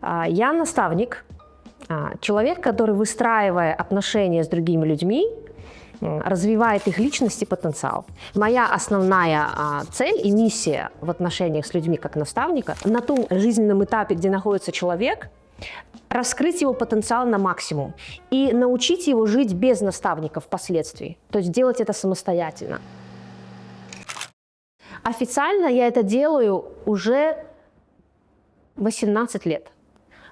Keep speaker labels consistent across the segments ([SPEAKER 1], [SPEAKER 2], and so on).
[SPEAKER 1] Я наставник, человек, который, выстраивая отношения с другими людьми, развивает их личность и потенциал. Моя основная цель и миссия в отношениях с людьми как наставника на том жизненном этапе, где находится человек, раскрыть его потенциал на максимум и научить его жить без наставника впоследствии, то есть делать это самостоятельно. Официально я это делаю уже 18 лет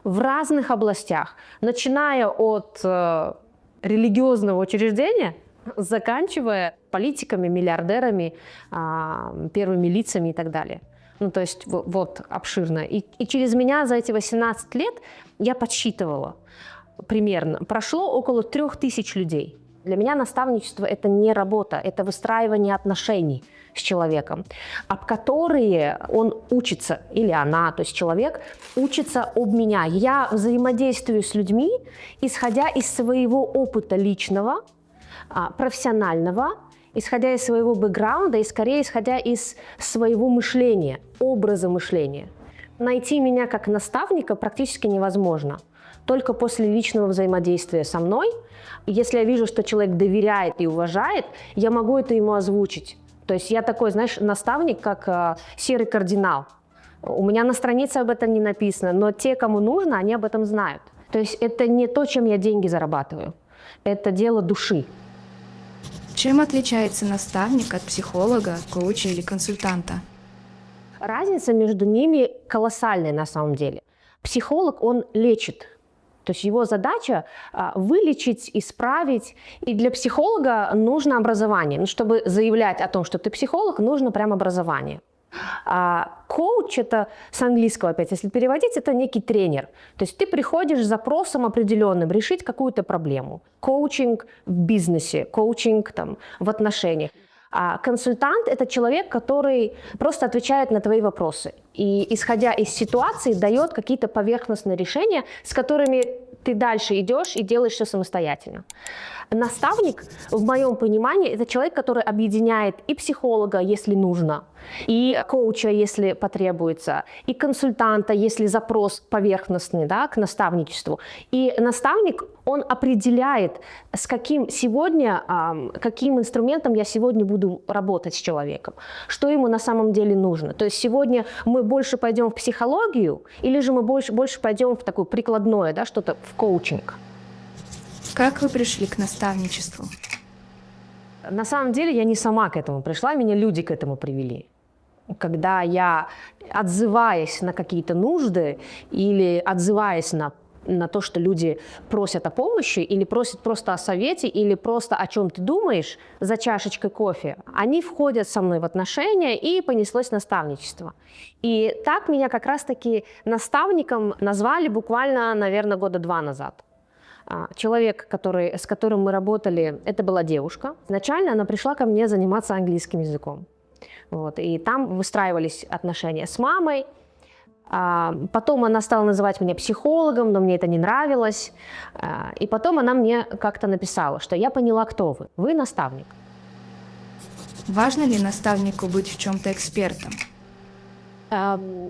[SPEAKER 1] в разных областях, начиная от религиозного учреждения, заканчивая политиками, миллиардерами, первыми лицами и так далее. Ну, то есть вот обширно. И через меня за эти 18 лет я подсчитывала примерно. Прошло около 3000 людей. Для меня наставничество – это не работа, это выстраивание отношений с человеком, об которые он учится, или она, то есть человек учится об меня. Я взаимодействую с людьми, исходя из своего опыта личного, профессионального, исходя из своего бэкграунда и скорее исходя из своего мышления, образа мышления. Найти меня как наставника практически невозможно. Только после личного взаимодействия со мной. Если я вижу, что человек доверяет и уважает, я могу это ему озвучить. То есть я такой, знаешь, наставник, как серый кардинал. У меня на странице об этом не написано, но те, кому нужно, они об этом знают. То есть это не то, чем я деньги зарабатываю. Это дело души.
[SPEAKER 2] Чем отличается наставник от психолога, коуча или консультанта?
[SPEAKER 1] Разница между ними колоссальная на самом деле. Психолог, он лечит. То есть его задача вылечить, исправить. И для психолога нужно образование. Но чтобы заявлять о том, что ты психолог, нужно прям образование. Коуч – это с английского опять, если переводить, это некий тренер. То есть ты приходишь с запросом определенным решить какую-то проблему. Коучинг в бизнесе, коучинг там, в отношениях. А консультант – это человек, который просто отвечает на твои вопросы. И, исходя из ситуации, дает какие-то поверхностные решения, с которыми ты дальше идешь и делаешь все самостоятельно. Наставник, в моем понимании, это человек, который объединяет и психолога, если нужно, и коуча, если потребуется, и консультанта, если запрос поверхностный, да, к наставничеству. И наставник, он определяет, с каким инструментом я сегодня буду работать с человеком, что ему на самом деле нужно. То есть сегодня мы больше пойдем в психологию, или же мы больше пойдем в такое прикладное, да, что-то в коучинг.
[SPEAKER 2] Как вы пришли к наставничеству?
[SPEAKER 1] На самом деле я не сама к этому пришла, меня люди к этому привели. Когда я, отзываясь на какие-то нужды или отзываясь на то, что люди просят о помощи или просят просто о совете, или просто о чем ты думаешь за чашечкой кофе, они входят со мной в отношения, и понеслось наставничество. И так меня как раз-таки наставником назвали буквально, наверное, 2 года назад. Человек, с которым мы работали, это была девушка. Изначально она пришла ко мне заниматься английским языком. Вот, и там выстраивались отношения с мамой. Потом она стала называть меня психологом, но мне это не нравилось. И потом она мне как-то написала, что я поняла, кто вы. Вы наставник.
[SPEAKER 2] Важно ли наставнику быть в чем-то экспертом?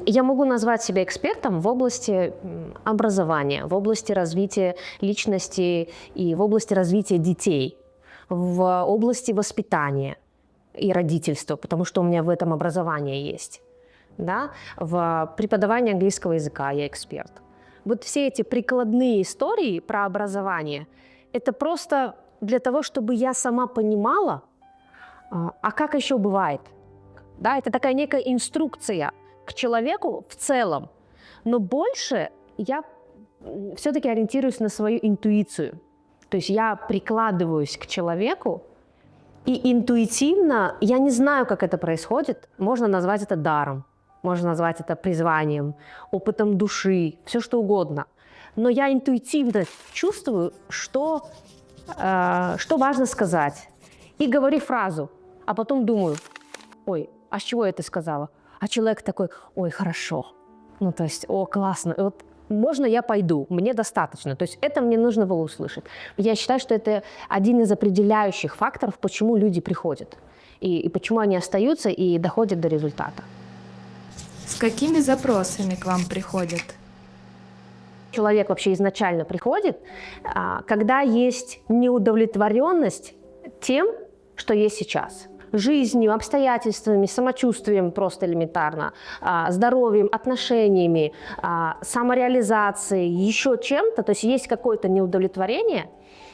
[SPEAKER 1] Я могу назвать себя экспертом в области образования, в области развития личности и в области развития детей, в области воспитания и родительства, потому что у меня в этом образование есть. Да? В преподавании английского языка я эксперт. Вот все эти прикладные истории про образование – это просто для того, чтобы я сама понимала, а как еще бывает. Да? Это такая некая инструкция к человеку в целом, но больше я все-таки ориентируюсь на свою интуицию. То есть я прикладываюсь к человеку, и интуитивно, я не знаю, как это происходит, можно назвать это даром, можно назвать это призванием, опытом души, все что угодно. Но я интуитивно чувствую, что важно сказать. И говорю фразу, а потом думаю, ой, а с чего я это сказала? А человек такой, ой, хорошо. Ну, то есть, о, классно. Вот, можно я пойду? Мне достаточно. То есть это мне нужно было услышать. Я считаю, что это один из определяющих факторов, почему люди приходят. И почему они остаются и доходят до результата.
[SPEAKER 2] С какими запросами к вам приходят?
[SPEAKER 1] Человек вообще изначально приходит, когда есть неудовлетворенность тем, что есть сейчас. Жизнью, обстоятельствами, самочувствием просто элементарно, здоровьем, отношениями, самореализацией, еще чем-то. То есть есть какое-то неудовлетворение,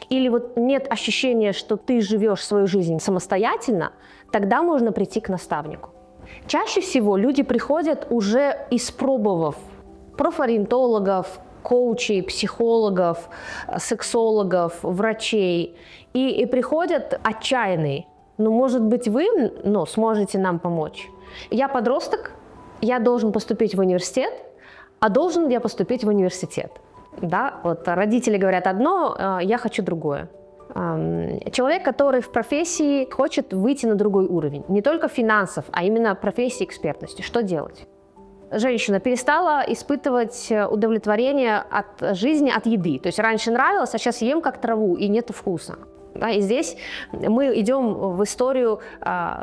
[SPEAKER 1] или вот нет ощущения, что ты живешь свою жизнь самостоятельно, тогда можно прийти к наставнику. Чаще всего люди приходят, уже испробовав профориентологов, коучей, психологов, сексологов, врачей, и приходят отчаянные. Ну, может быть, вы сможете нам помочь. Я подросток, я должен поступить в университет, а должен ли я поступить в университет? Да, вот родители говорят одно, я хочу другое. Человек, который в профессии хочет выйти на другой уровень, не только финансов, а именно профессии экспертности. Что делать? Женщина перестала испытывать удовлетворение от жизни, от еды. То есть раньше нравилось, а сейчас ем как траву и нет вкуса. Да, и здесь мы идем в историю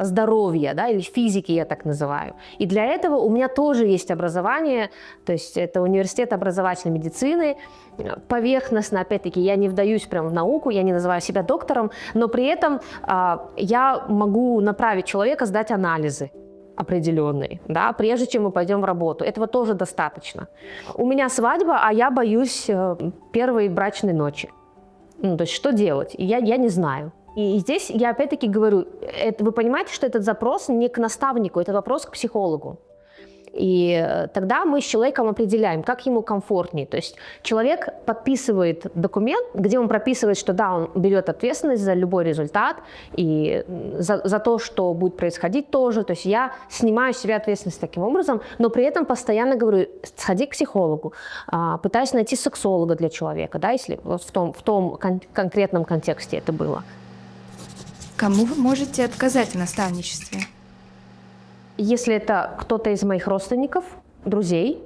[SPEAKER 1] здоровья, да, или физики, я так называю. И для этого у меня тоже есть образование, то есть это университет образовательной медицины. Поверхностно, опять-таки, я не вдаюсь прямо в науку, я не называю себя доктором, но при этом я могу направить человека сдать анализы определенные, да, прежде чем мы пойдем в работу. Этого тоже достаточно. У меня свадьба, а я боюсь первой брачной ночи. Ну, то есть что делать? Я не знаю. И здесь я опять-таки говорю, вы понимаете, что этот запрос не к наставнику, это вопрос к психологу. И тогда мы с человеком определяем, как ему комфортнее. То есть человек подписывает документ, где он прописывает, что да, он берет ответственность за любой результат и за то, что будет происходить тоже. То есть я снимаю с себя ответственность таким образом, но при этом постоянно говорю, сходи к психологу, пытаюсь найти сексолога для человека, да, если вот в том конкретном контексте это было.
[SPEAKER 2] Кому вы можете отказать в наставничестве?
[SPEAKER 1] Если это кто-то из моих родственников, друзей,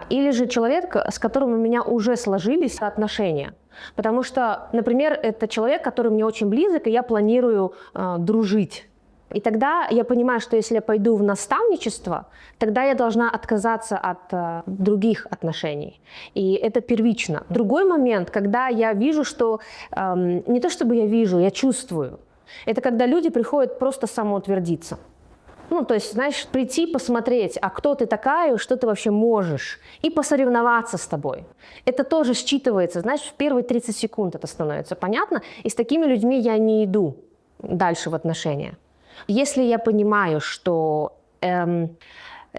[SPEAKER 1] или же человек, с которым у меня уже сложились отношения. Потому что, например, это человек, который мне очень близок, и я планирую дружить. И тогда я понимаю, что если я пойду в наставничество, тогда я должна отказаться от других отношений. И это первично. Другой момент, когда я вижу, что не то чтобы я вижу, я чувствую. Это когда люди приходят просто самоутвердиться. Ну, то есть, знаешь, прийти, посмотреть, а кто ты такая, что ты вообще можешь, и посоревноваться с тобой. Это тоже считывается, знаешь, в первые 30 секунд это становится понятно, и с такими людьми я не иду дальше в отношения. Если я понимаю, что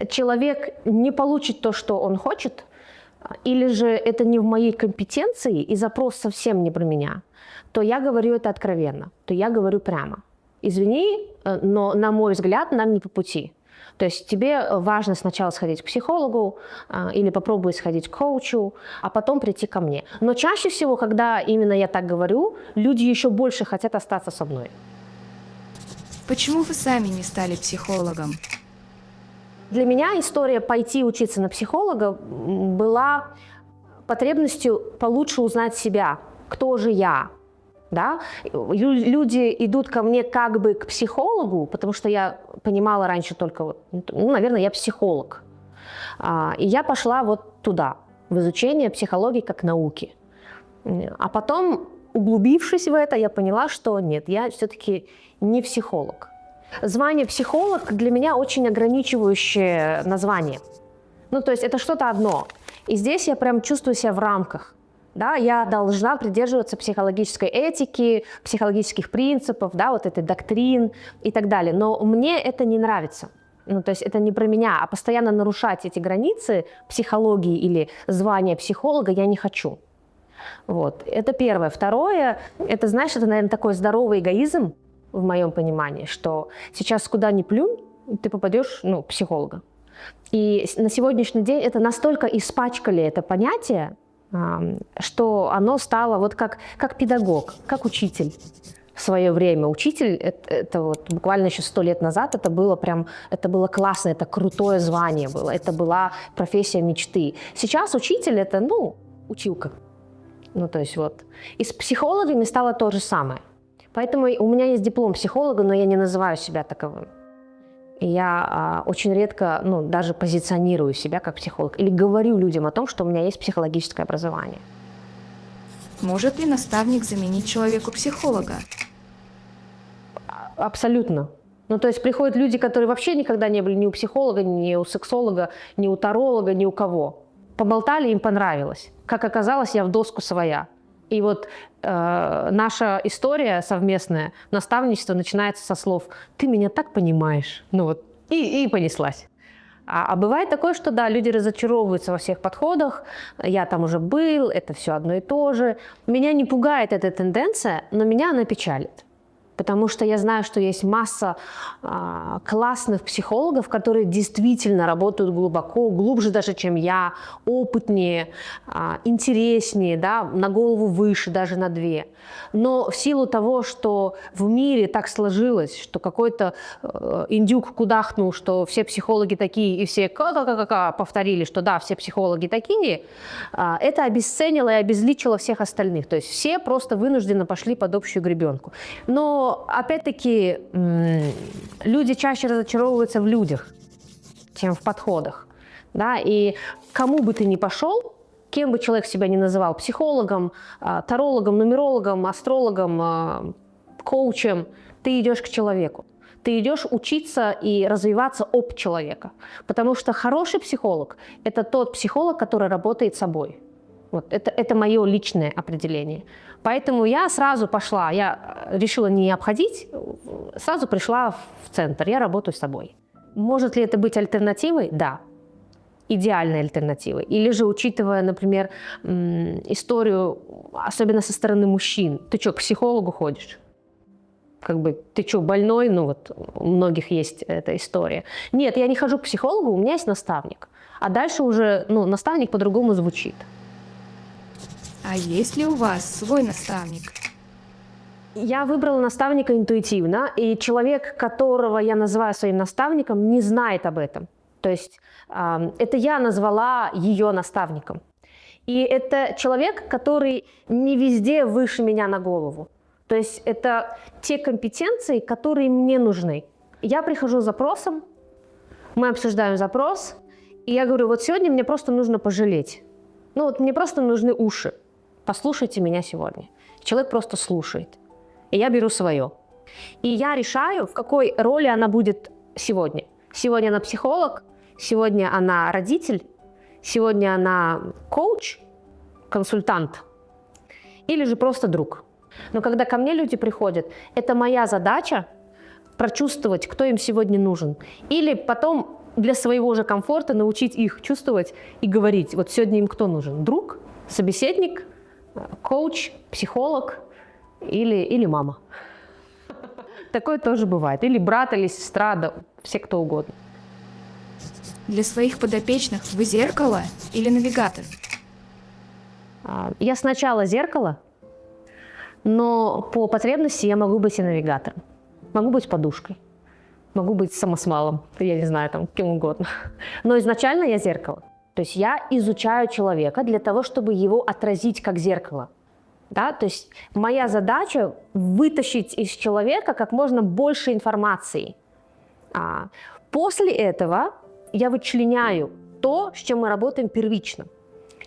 [SPEAKER 1] человек не получит то, что он хочет, или же это не в моей компетенции, и запрос совсем не про меня, то я говорю это откровенно, то я говорю прямо. Извини, но, на мой взгляд, нам не по пути. То есть тебе важно сначала сходить к психологу или попробовать сходить к коучу, а потом прийти ко мне. Но чаще всего, когда именно я так говорю, люди еще больше хотят остаться со мной.
[SPEAKER 2] Почему вы сами не стали психологом?
[SPEAKER 1] Для меня история пойти учиться на психолога была потребностью получше узнать себя, кто же я. Да? Люди идут ко мне как бы к психологу, потому что я понимала раньше только, наверное, я психолог. И я пошла вот туда, в изучение психологии как науки. А потом, углубившись в это, я поняла, что нет, я все-таки не психолог. Звание психолог для меня очень ограничивающее название. Ну, то есть это что-то одно. И здесь я прям чувствую себя в рамках. Да, я должна придерживаться психологической этики, психологических принципов, да, вот этой доктрин и так далее. Но мне это не нравится. Ну, то есть это не про меня, а постоянно нарушать эти границы психологии или звания психолога я не хочу. Вот. Это первое. Второе, это, знаешь, это, наверное, такой здоровый эгоизм в моем понимании, что сейчас куда ни плюнь, ты попадешь, к психологу. И на сегодняшний день это настолько испачкали это понятие, что оно стало вот как педагог, как учитель в свое время. Учитель, это вот буквально еще 100 лет назад, это было классно, это крутое звание было, это была профессия мечты. Сейчас учитель это, училка. То есть вот. И с психологами стало то же самое. Поэтому у меня есть диплом психолога, но я не называю себя таковым. И я очень редко, даже позиционирую себя как психолог или говорю людям о том, что у меня есть психологическое образование.
[SPEAKER 2] Может ли наставник заменить человеку психолога?
[SPEAKER 1] Абсолютно. То есть приходят люди, которые вообще никогда не были ни у психолога, ни у сексолога, ни у таролога, ни у кого. Поболтали, им понравилось. Как оказалось, я в доску своя. И вот наша история совместная, наставничество начинается со слов «ты меня так понимаешь». И понеслась. А бывает такое, что да, люди разочаровываются во всех подходах, я там уже был, это все одно и то же. Меня не пугает эта тенденция, но меня она печалит. Потому что я знаю, что есть масса классных психологов, которые действительно работают глубоко, глубже даже, чем я, опытнее, интереснее, да, на голову выше, даже на 2. Но в силу того, что в мире так сложилось, что какой-то индюк кудахнул, что все психологи такие, и все повторили, что да, все психологи такие, это обесценило и обезличило всех остальных. То есть все просто вынужденно пошли под общую гребенку. Но, опять-таки, люди чаще разочаровываются в людях, чем в подходах. Да? И кому бы ты ни пошел, кем бы человек себя ни называл, психологом, тарологом, нумерологом, астрологом, коучем, ты идешь к человеку. Ты идешь учиться и развиваться об человека. Потому что хороший психолог – это тот психолог, который работает с собой. Это мое личное определение. Поэтому я сразу пошла, я решила не обходить, сразу пришла в центр, я работаю с собой. Может ли это быть альтернативой? Да. Идеальной альтернативой. Или же, учитывая, например, историю, особенно со стороны мужчин, ты что, к психологу ходишь? Ты что, больной? У многих есть эта история. Нет, я не хожу к психологу, у меня есть наставник. А дальше уже, наставник по-другому звучит.
[SPEAKER 2] А есть ли у вас свой наставник?
[SPEAKER 1] Я выбрала наставника интуитивно, и человек, которого я называю своим наставником, не знает об этом. То есть это я назвала ее наставником. И это человек, который не везде выше меня на голову. То есть это те компетенции, которые мне нужны. Я прихожу с запросом, мы обсуждаем запрос, и я говорю, сегодня мне просто нужно пожалеть. Мне просто нужны уши. Послушайте меня сегодня. Человек просто слушает. И я беру свое. И я решаю, в какой роли она будет сегодня. Сегодня она психолог, сегодня она родитель, сегодня она коуч, консультант или же просто друг. Но когда ко мне люди приходят, это моя задача прочувствовать, кто им сегодня нужен. Или потом для своего же комфорта научить их чувствовать и говорить, сегодня им кто нужен? Друг, собеседник, коуч, психолог или мама. Такое тоже бывает. Или брат, или сестра, да, все кто угодно.
[SPEAKER 2] Для своих подопечных вы зеркало или навигатор?
[SPEAKER 1] Я сначала зеркало, но по потребности я могу быть и навигатором. Могу быть подушкой, могу быть самосвалом, я не знаю, кем угодно. Но изначально я зеркало. То есть я изучаю человека для того, чтобы его отразить как зеркало. Да? То есть моя задача вытащить из человека как можно больше информации. После этого я вычленяю то, с чем мы работаем первично.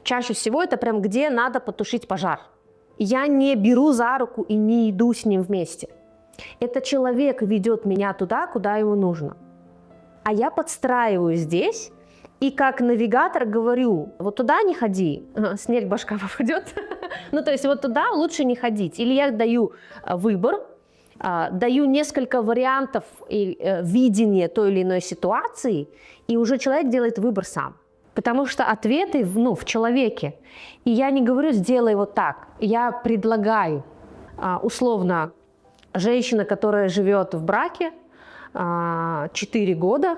[SPEAKER 1] Чаще всего это прям где надо потушить пожар. Я не беру за руку и не иду с ним вместе. Это человек ведет меня туда, куда ему нужно. А я подстраиваю здесь и как навигатор говорю, туда не ходи, снег башка попадет. То есть туда лучше не ходить. Или я даю выбор, даю несколько вариантов видения той или иной ситуации, и уже человек делает выбор сам. Потому что ответы в человеке. И я не говорю, сделай так. Я предлагаю, условно, женщина, которая живет в браке 4 года,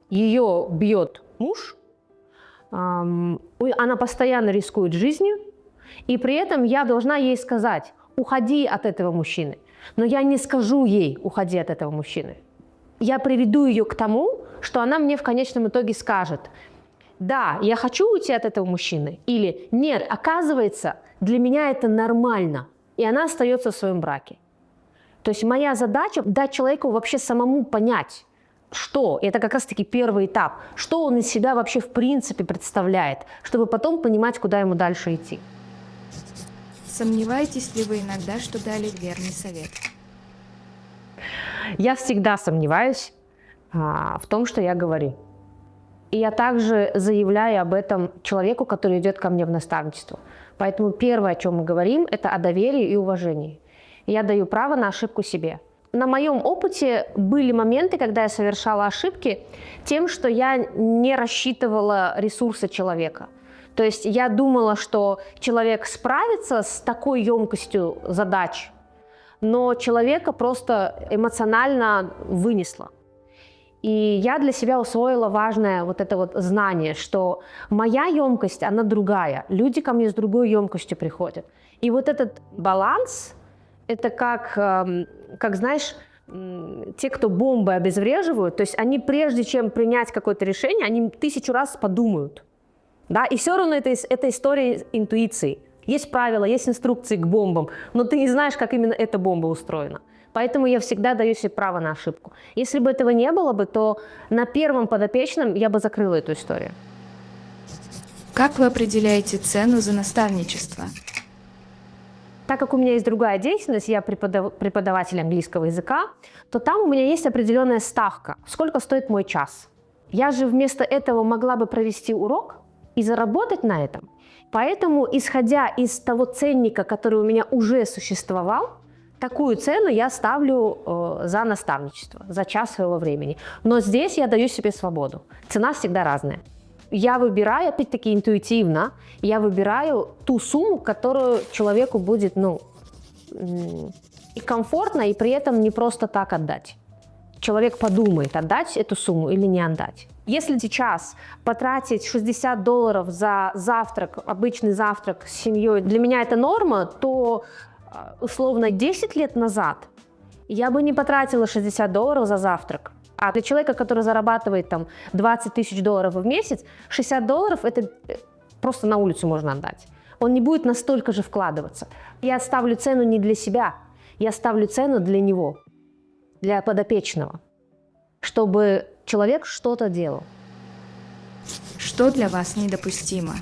[SPEAKER 1] ее бьет муж, она постоянно рискует жизнью, и при этом я должна ей сказать, уходи от этого мужчины. Но я не скажу ей, уходи от этого мужчины. Я приведу ее к тому, что она мне в конечном итоге скажет, да, я хочу уйти от этого мужчины, или нет, оказывается, для меня это нормально, и она остается в своем браке. То есть моя задача дать человеку вообще самому понять, что, это как раз-таки первый этап, что он из себя вообще в принципе представляет, чтобы потом понимать, куда ему дальше идти.
[SPEAKER 2] Сомневаетесь ли вы иногда, что дали верный совет?
[SPEAKER 1] Я всегда сомневаюсь в том, что я говорю. И я также заявляю об этом человеку, который идет ко мне в наставничество. Поэтому первое, о чем мы говорим, это о доверии и уважении. И я даю право на ошибку себе. На моем опыте были моменты, когда я совершала ошибки тем, что я не рассчитывала ресурсы человека. То есть я думала, что человек справится с такой емкостью задач, но человека просто эмоционально вынесло. И я для себя усвоила важное вот это вот знание, что моя емкость, она другая. Люди ко мне с другой емкостью приходят. И вот этот баланс, это как знаешь, те, кто бомбы обезвреживают, то есть они прежде чем принять какое-то решение, они 1000 раз подумают. Да? И все равно это история интуиции. Есть правила, есть инструкции к бомбам, но ты не знаешь, как именно эта бомба устроена. Поэтому я всегда даю себе право на ошибку. Если бы этого не было бы, то на первом подопечном я бы закрыла эту историю.
[SPEAKER 2] Как вы определяете цену за наставничество?
[SPEAKER 1] Так как у меня есть другая деятельность, я преподаватель английского языка, то там у меня есть определенная ставка, сколько стоит мой час. Я же вместо этого могла бы провести урок и заработать на этом. Поэтому, исходя из того ценника, который у меня уже существовал, такую цену я ставлю за наставничество, за час своего времени. Но здесь я даю себе свободу. Цена всегда разная. Я выбираю, опять-таки, интуитивно, я выбираю ту сумму, которую человеку будет, и комфортно, и при этом не просто так отдать. Человек подумает, отдать эту сумму или не отдать. Если сейчас потратить $60 за завтрак, обычный завтрак с семьей, для меня это норма, то условно 10 лет назад я бы не потратила $60 за завтрак. А для человека, который зарабатывает там $20 000 в месяц, $60 это просто на улицу можно отдать. Он не будет настолько же вкладываться. Я ставлю цену не для себя, я ставлю цену для него, для подопечного, чтобы человек что-то делал.
[SPEAKER 2] Что для вас недопустимо?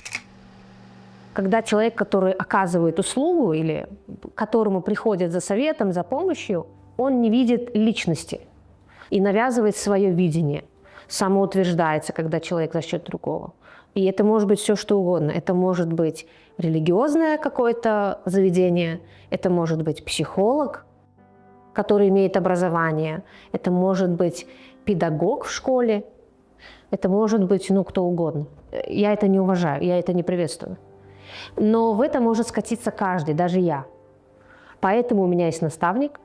[SPEAKER 1] Когда человек, который оказывает услугу или к которому приходят за советом, за помощью, он не видит личности и навязывает свое видение, самоутверждается, когда человек за счет другого. И это может быть все, что угодно. Это может быть религиозное какое-то заведение, это может быть психолог, который имеет образование, это может быть педагог в школе, это может быть кто угодно. Я это не уважаю, я это не приветствую. Но в это может скатиться каждый, даже я. Поэтому у меня есть наставник,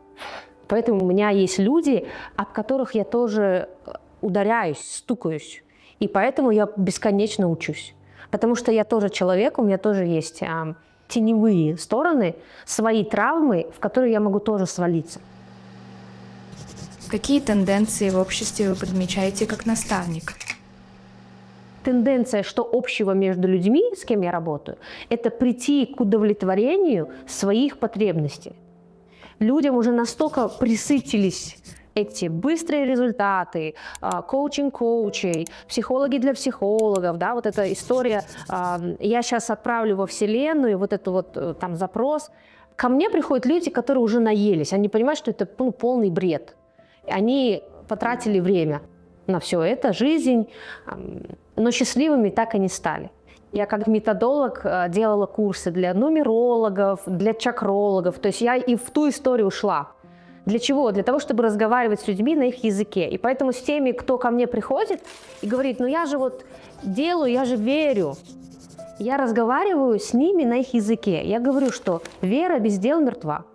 [SPEAKER 1] поэтому у меня есть люди, об которых я тоже ударяюсь, стукаюсь. И поэтому я бесконечно учусь. Потому что я тоже человек, у меня тоже есть теневые стороны, свои травмы, в которые я могу тоже свалиться.
[SPEAKER 2] Какие тенденции в обществе вы подмечаете как наставник?
[SPEAKER 1] Тенденция, что общего между людьми, с кем я работаю, это прийти к удовлетворению своих потребностей. Людям уже настолько присытились эти быстрые результаты, коучинг коучей, психологи для психологов, да, вот эта история, я сейчас отправлю во Вселенную, вот этот вот там запрос. Ко мне приходят люди, которые уже наелись, они понимают, что это полный бред. Они потратили время на все это, жизнь, но счастливыми так и не стали. Я как методолог делала курсы для нумерологов, для чакрологов, то есть я и в ту историю ушла. Для чего? Для того, чтобы разговаривать с людьми на их языке. И поэтому с теми, кто ко мне приходит и говорит, я же вот делаю, я же верю, я разговариваю с ними на их языке. Я говорю, что вера без дел мертва.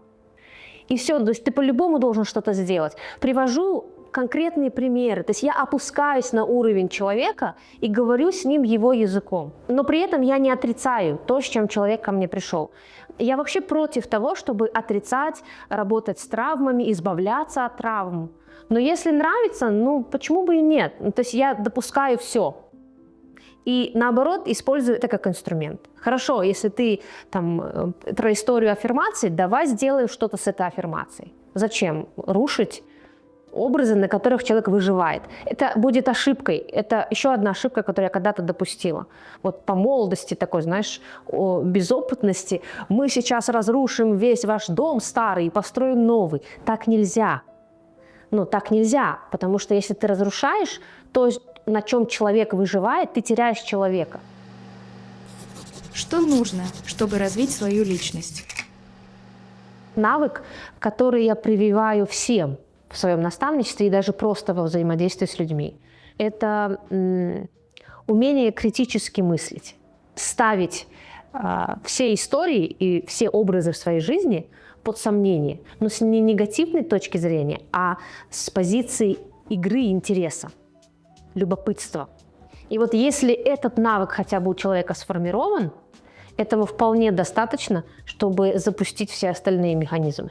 [SPEAKER 1] И все, то есть ты по-любому должен что-то сделать. Привожу конкретные примеры. То есть я опускаюсь на уровень человека и говорю с ним его языком. Но при этом я не отрицаю то, с чем человек ко мне пришел. Я вообще против того, чтобы отрицать, работать с травмами, избавляться от травм. Но если нравится, почему бы и нет? То есть я допускаю все. И наоборот, использую это как инструмент. Хорошо, если ты про историю аффирмации, давай сделаем что-то с этой аффирмацией. Зачем рушить образы, на которых человек выживает. Это будет ошибкой. Это еще одна ошибка, которую я когда-то допустила. Вот по молодости такой, знаешь, безопытности. Мы сейчас разрушим весь ваш дом старый и построим новый. Так нельзя. Так нельзя, потому что если ты разрушаешь то, на чем человек выживает, ты теряешь человека.
[SPEAKER 2] Что нужно, чтобы развить свою личность?
[SPEAKER 1] Навык, который я прививаю всем в своем наставничестве и даже просто во взаимодействии с людьми. Это умение критически мыслить, ставить все истории и все образы в своей жизни под сомнение, но с не негативной точки зрения, а с позиции игры и интереса, любопытства. И вот если этот навык хотя бы у человека сформирован, этого вполне достаточно, чтобы запустить все остальные механизмы.